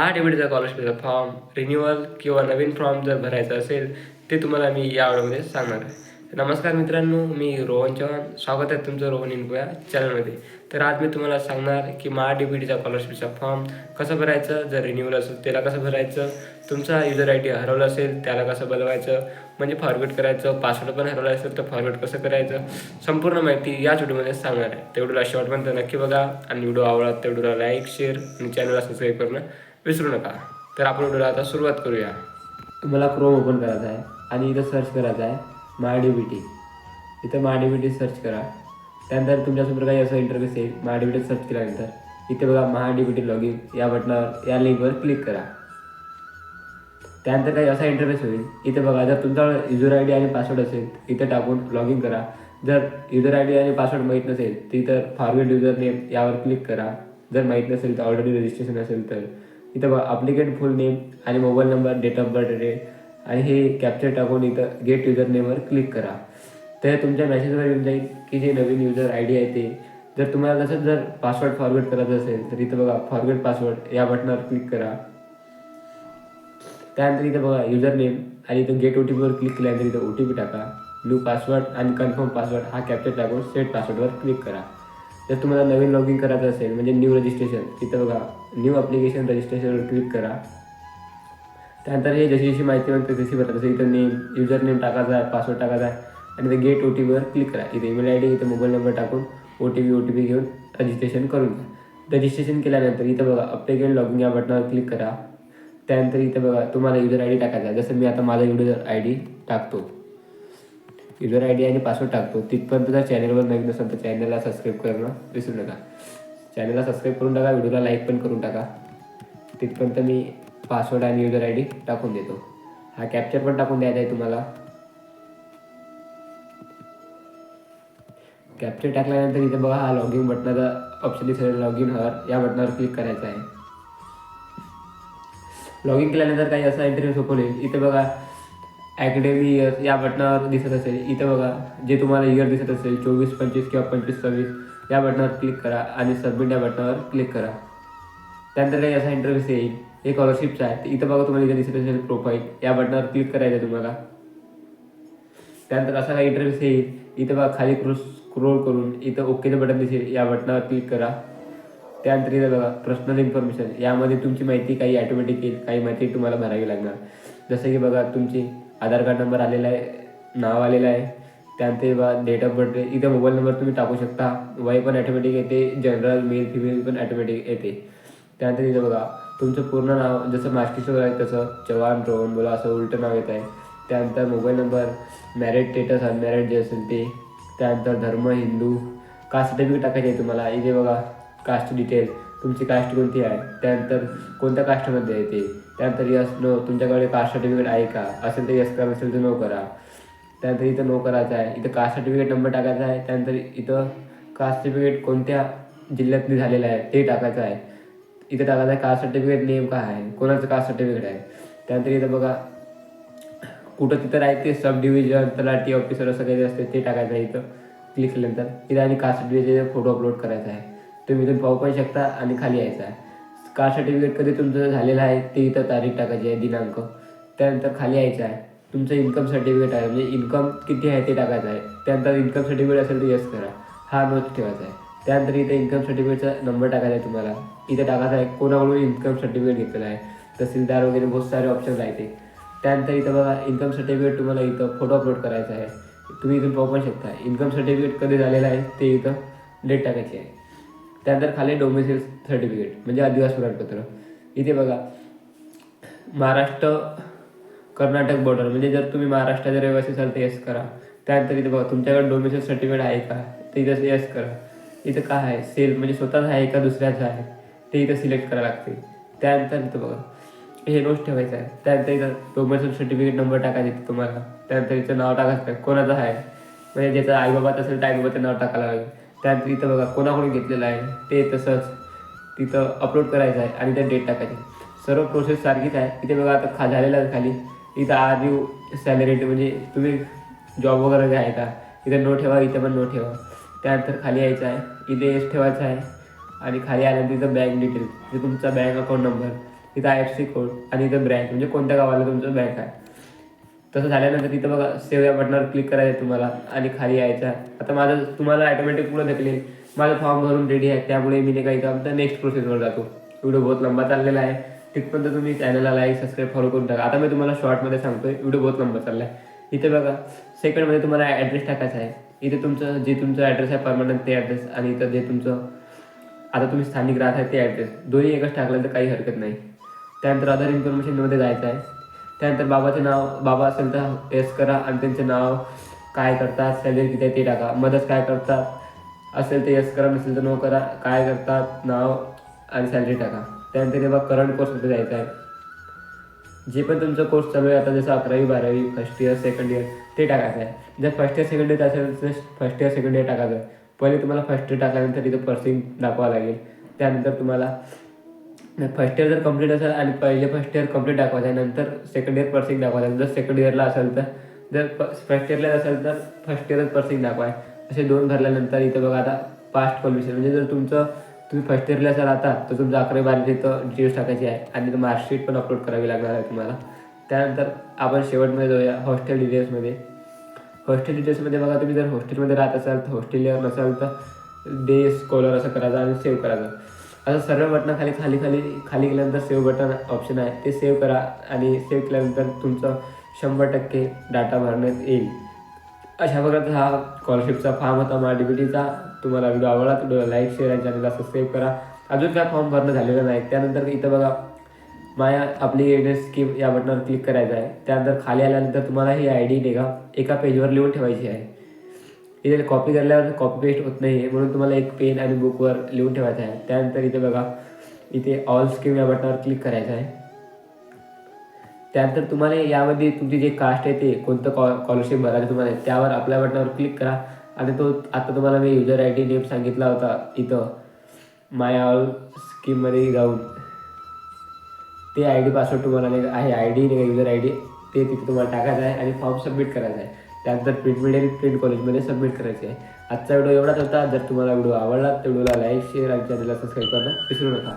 महाडीबीटीचा स्कॉलरशिपचा form renewal किंवा नवीन form जर भरायचा असेल ते तुम्हाला मी या व्हिडिओमध्ये सांगणार आहे. नमस्कार मित्रांनो, मी रोहन चव्हाण. स्वागत आहे तुमचं रोहन इन्फो या चॅनलमध्ये. तर आज मी तुम्हाला सांगणार की महाडीबीटीचा स्कॉलरशिपचा फॉर्म कसं भरायचं, जर रिन्युअल असेल त्याला कसं भरायचं, तुमचा युजर आय डी हरवला असेल त्याला कसं बनवायचं, म्हणजे फॉरवर्ड करायचं, पासवर्ड पण हरवला असेल तर फॉरवर्ड कसं करायचं, संपूर्ण माहिती याच व्हिडिओमध्ये सांगणार आहे. तर व्हिडिओला शेवटपर्यंत नक्की बघा आणि व्हिडिओ आवडला तर व्हिडिओला लाईक, शेअर आणि चॅनलला सबस्क्राईब करणं विसरू नका. तर आपण व्हिडिओला आता सुरुवात करूया. तुम्हाला क्रोम ओपन करायचा आहे आणि इथं सर्च करायचं आहे महाडीबीटी. इथं महाडीबीटी सर्च करा. त्यानंतर तुमच्यासमोर काही असं इंटरफेस येईल. महाडीबीटी सर्च केल्यानंतर इथे बघा महाडीबीटी लॉग इन या बटनावर, या लिंकवर क्लिक करा. त्यानंतर काही असा इंटरफेस होईल. इथे बघा, जर तुमचा युजर आय डी आणि पासवर्ड असेल इथे टाकून लॉग इन करा. जर युजर आय डी आणि पासवर्ड माहीत नसेल तर इथं फॉरवर्ड युजर नेम यावर क्लिक करा. जर माहीत नसेल तर ऑलरेडी रजिस्ट्रेशन असेल तर इथं बघा ॲप्लिकेंट फुल नेम आणि mobile number, date of birth, date आणि हे कॅप्चर टाकून इथं गेट युजर नेमवर क्लिक करा. तर तुमच्या मेसेजवर येऊन जाईल की जे नवीन युजर आय डी आहे ते. जर तुम्हाला तसंच जर पासवर्ड फॉरवर्ड करायचं असेल तर इथं बघा फॉरवर्ड पासवर्ड या बटनावर क्लिक करा. त्यानंतर इथं बघा युजर नेम आणि इथं गेट OTPवर क्लिक केल्यानंतर इथं OTP टाका. न्यू पासवर्ड आणि कन्फर्म पासवर्ड हा कॅप्चर टाकून सेट पासवर्डवर क्लिक करा. जर तुम्हाला नवीन लॉग इन करायचं असेल म्हणजे न्यू रजिस्ट्रेशन, इथं बघा न्यू ॲप्लिकेशन रजिस्ट्रेशनवर क्लिक करा. त्यानंतर हे जशी जशी माहिती मागते तशी भरा. जसं इथं नेम, युजर नेम टाकायचा आहे, पासवर्ड टाकायचा आहे आणि इथं गेट OTPवर क्लिक करा. इथं ईमेल आय डी, इथं मोबाईल नंबर टाकून OTP घेऊन रजिस्ट्रेशन करून घ्या. रजिस्ट्रेशन केल्यानंतर इथं बघा ॲप्लिकेंट लॉग इन या बटनावर क्लिक करा. त्यानंतर इथं बघा तुम्हाला युजर आय डी टाकायचा आहे. जसं मी आता माझा युजर आय डी टाकतो, युजर आय डी आणि पासवर्ड टाकतो. तिथपर्यंत जर चॅनलवर नवीन नसेल तर चॅनलला सबस्क्राईब करणं विसरू नका. चॅनलला सबस्क्राईब करून टाका, व्हिडिओला लाईक पण करून टाका. तिथपर्यंत मी पासवर्ड आणि युजर आय डी टाकून देतो. हा कॅप्चर पण टाकून द्यायचा आहे तुम्हाला. कॅप्चर टाकल्यानंतर इथे बघा हा लॉग इन बटनाचा ऑप्शन दिसेल, लॉग इन हर या बटनावर क्लिक करायचं आहे. लॉग इन केल्यानंतर काही असा इंटरव्ह्यू ओपन होईल. इथे बघा अकॅडमी इयर या बटनावर दिसत असेल. इथं बघा जे तुम्हाला इयर दिसत असेल 24-25 किंवा 25-26 या बटनावर क्लिक करा आणि सबमिट या बटनावर क्लिक करा. त्यानंतर काही असा इंटरव्ह्यू येईल. एक स्कॉलरशिपचा आहे. इथं बघा तुम्हाला इथे दिसत असेल प्रोफाईल या बटनावर क्लिक करायचं आहे तुम्हाला. त्यानंतर असा काही इंटरव्ह्यू येईल. इथं बघा खाली स्क्रोल करून इथं ओकेचं बटन दिसेल, या बटनावर क्लिक करा. त्यानंतर इथं बघा पर्सनल इन्फॉर्मेशन, यामध्ये तुमची माहिती काही ॲटोमॅटिक येईल, काही माहिती तुम्हाला भरावी लागणार. जसं की बघा तुमची आधार कार्ड नंबर आलेला आहे, नाव आलेलं आहे. त्यानंतर बघा डेट ऑफ बर्थ, इथं मोबाईल नंबर तुम्ही टाकू शकता. वय पण ॲटोमॅटिक येते, जनरल, मेल, फिमेल पण ॲटोमॅटिक येते. त्यानंतर इथं बघा तुमचं पूर्ण नाव जसं मार्कशीटवर आहे तसं चव्हाण रोहन बोला असं उलटं नाव येत आहे. त्यानंतर mobile number, married status, unmarried जे असेल ते. त्यानंतर धर्म हिंदू, कास्ट सर्टिफिकेट टाकायचे आहे तुम्हाला. इथे बघा कास्ट डिटेल, तुमची कास्ट कोणती आहे, त्यानंतर कोणत्या कास्टमध्ये आहे ते. त्यानंतर यस नो, तुमच्याकडे कास्ट सर्टिफिकेट आहे का, असेल तर यस करा, नसेल तर नो करा. त्यानंतर इथं नो करायचं आहे. इथं कास्ट सर्टिफिकेट नंबर टाकायचा आहे. त्यानंतर इथं कास्ट सर्टिफिकेट कोणत्या जिल्ह्यातली झालेलं आहे ते टाकायचं आहे. इथं टाकायचं आहे कास्ट सर्टिफिकेट नेम काय आहे, कोणाचं कास्ट सर्टिफिकेट आहे. त्यानंतर इथं बघा कुठं तिथं राहते सब डिव्हिजन, तलाठी ऑफिसर असं काही असते ते टाकायचं आहे. इथं क्लिक केल्यानंतर इथं आणि कास्ट सर्टिफिकेटचे फोटो अपलोड करायचा आहे. तुम्ही इथून पाहू पण शकता आणि खाली यायचं आहे. कास्ट सर्टिफिकेट कधी तुमचं झालेलं आहे ते इथं तारीख टाकायची आहे, दिनांक. त्यानंतर खाली यायचं आहे. तुमचं इन्कम सर्टिफिकेट आहे म्हणजे इन्कम किती आहे ते टाकायचं आहे. त्यानंतर इन्कम सर्टिफिकेट असेल तर यस करा, हा नोट ठेवायचा आहे. त्यानंतर इथे इन्कम सर्टिफिकेटचा नंबर टाकायचा आहे तुम्हाला. इथे टाकायचा आहे कोणाकडून इन्कम सर्टिफिकेट घेतलेलं आहे, तहसीलदार वगैरे बहुत सारे ऑप्शन्स आहेत ते. त्यानंतर इथं बघा इन्कम सर्टिफिकेट तुम्हाला इथं फोटो अपलोड करायचा आहे. तुम्ही इथून पाहू पण शकता इन्कम सर्टिफिकेट कधी झालेलं आहे ते इथं डेट टाकायची आहे. त्यानंतर खाली डोमेसिल सर्टिफिकेट म्हणजे अधिवास प्रमाणपत्र. इथे बघा महाराष्ट्र कर्नाटक बॉर्डर, म्हणजे जर तुम्ही महाराष्ट्राचे रहिवासी असाल तर यस करा. त्यानंतर इथे बघा तुमच्याकडे डोमेसिल सर्टिफिकेट आहे का ते इथं यस करा. इथं काय आहे सेल म्हणजे स्वतःच आहे का दुसऱ्याचं आहे ते इथं सिलेक्ट करावं लागते. त्यानंतर इथं बघा हे नोट ठेवायचं आहे. त्यानंतर इथं डोमेसिल सर्टिफिकेट नंबर टाकायचा इथं तुम्हाला. त्यानंतर इथं नाव टाकायचं आहे कोणाचं आहे, म्हणजे ज्याचं आईबाबात असेल तर आईबाबाचं नाव टाकायला लागेल. त्यानंतर इथं बघा कोणाकडून घेतलेलं आहे ते तसंच तिथं अपलोड करायचं आहे आणि त्या डेट टाकायची. सर्व प्रोसेस सारखीच आहे. इथे बघा आता झालेलं आहे खाली. इथं आर यू सॅलरीड म्हणजे तुम्ही जॉब वगैरे आहे का, इथं नो ठेवा, इथं पण नो ठेवा. त्यानंतर खाली यायचं आहे, इथे एस ठेवायचं आहे आणि खाली आल्यानंतर इथं बँक डिटेल्स म्हणजे तुमचा बँक अकाउंट नंबर इथं IFSC कोड आणि इथं ब्रँच म्हणजे कोणत्या गावाला तुमचं बँक आहे. तसं झाल्यानंतर तिथं बघा सेव्ह या बटनावर क्लिक करायचं आहे तुम्हाला आणि खाली यायचं आहे. आता माझं तुम्हाला ॲटोमॅटिक पुढं ढकलेल. माझं फॉर्म भरून रेडी आहे, त्यामुळे मी नाही काही काम तर नेक्स्ट प्रोसेसवर जातो. व्हिडिओ बहुत लंबा चाललेला आहे, तिथपर्यंत तुम्ही चॅनलला लाईक सबस्क्राईब फॉलो करून टाका. आता मी तुम्हाला शॉर्टमध्ये सांगतोय, व्हिडिओ बहुत लंबा चालला आहे. इथे बघा सेकंडमध्ये तुम्हाला ॲड्रेस टाकायचा आहे. इथे तुमचं ॲड्रेस आहे परमनंट ते ॲड्रेस आणि इथं जे तुमचं आता तुम्ही स्थानिक राहत आहे ते ॲड्रेस दोन्ही एकच टाकलं तर काही हरकत नाही. त्यानंतर अदर इन्फॉर्मेशनमध्ये जायचं आहे. त्यानंतर बाबाचे नाव बाबा असेल तर एस करा आणि त्यांचे नाव काय करतात, सॅलरी किती आहे ते टाका. मदत काय करतात असेल तर एस करा, नसेल तर नो करा. काय करतात, नाव आणि सॅलरी टाका. त्यानंतर बघा करंट कोर्समध्ये जायचं आहे. जे पण तुमचं कोर्स चालू आहे आता जसं 11वी 12वी फर्स्ट इयर सेकंड इयर ते टाकायचं आहे. जर फर्स्ट इयर सेकंड इयर असेल तर फर्स्ट इयर सेकंड इयर टाकायचं आहे. पहिले तुम्हाला फर्स्ट इयर टाकल्यानंतर इथं पर्सिंग दाखवावं लागेल. त्यानंतर तुम्हाला फर्स्ट इयर जर कंप्लीट असेल आणि पहिले फर्स्ट इयर कंप्लीट दाखवायचं आहे, नंतर सेकंड इयर पर्सिंग दाखवायचं आहे. जर सेकंड इयरला असेल तर जर फर्स्ट इयरला असेल तर फर्स्ट इयरच पर्सिंग दाखवाय. असे 2 भरल्यानंतर इथं बघा आता पास्ट क्वालिफिकेशन म्हणजे जर तुम्ही फर्स्ट इयरला असाल आता तर तुमचं 11वी 12वी इथं डिटेल्स टाकायची आहे आणि मार्कशीट पण अपलोड करावी लागणार आहे तुम्हाला. त्यानंतर आपण शेवटमध्ये जाऊया हॉस्टेल डिटेल्समध्ये. हॉस्टेल डिटेल्समध्ये बघा तुम्ही जर हॉस्टेलमध्ये राहत असाल तर हॉस्टेल इयर नसाल तर डे स्कॉलर असं करायचं आणि सेव्ह करायचं. असं सर्व बटनं खाली गेल्यानंतर सेव्ह बटन ऑप्शन आहे ते सेव्ह करा आणि सेव्ह केल्यानंतर तुमचं 100% डाटा भरण्यात येईल. अशा प्रकारचा हा स्कॉलरशिपचा फॉर्म होता माझ्या DBTचा. तुम्हाला व्हिडिओ आवडला तर लाईक शेअर आणि चॅनलला सबस्क्राईब करा. अजून काय फॉर्म भरणं झालेलं नाही. त्यानंतर इथं बघा माय ॲप्लिकेशन स्कीम या बटनावर क्लिक करायचं आहे. त्यानंतर खाली आल्यानंतर तुम्हाला ही ID नाही का एका पेजवर लिहून ठेवायची आहे. इथे कॉपी करल्यावर कॉपी पेस्ट होत नाही म्हणून तुम्हाला एक पेन आणि बुकवर लिहून ठेवायचं आहे. त्यानंतर इथे बघा इथे ऑल स्कीम या बटनावर क्लिक करायचं आहे. त्यानंतर तुम्हाला यामध्ये तुमची जे कास्ट आहे ते कोणतं स्कॉलरशिप भरायचं तुम्हाला त्यावर आपल्या बटनावर क्लिक करा आणि तो आता तुम्हाला मी युजर ID नेम सांगितला होता इथं माय ऑल स्कीममध्ये जाऊन ते ID पासवर्ड तुम्हाला आहे ID नाही का युजर ID ते तिथे तुम्हाला टाकायचं आहे आणि फॉर्म सबमिट करायचा आहे. त्यानंतर प्रिंट मिळेल प्रिंट कॉलेजमध्ये सबमिट करायचे आहे. आजचा व्हिडिओ एवढाच होता. जर तुम्हाला व्हिडिओ आवडला तर व्हिडिओला लाईक शेअर आणि चॅनलला सबस्क्राईब करणं विसरू नका.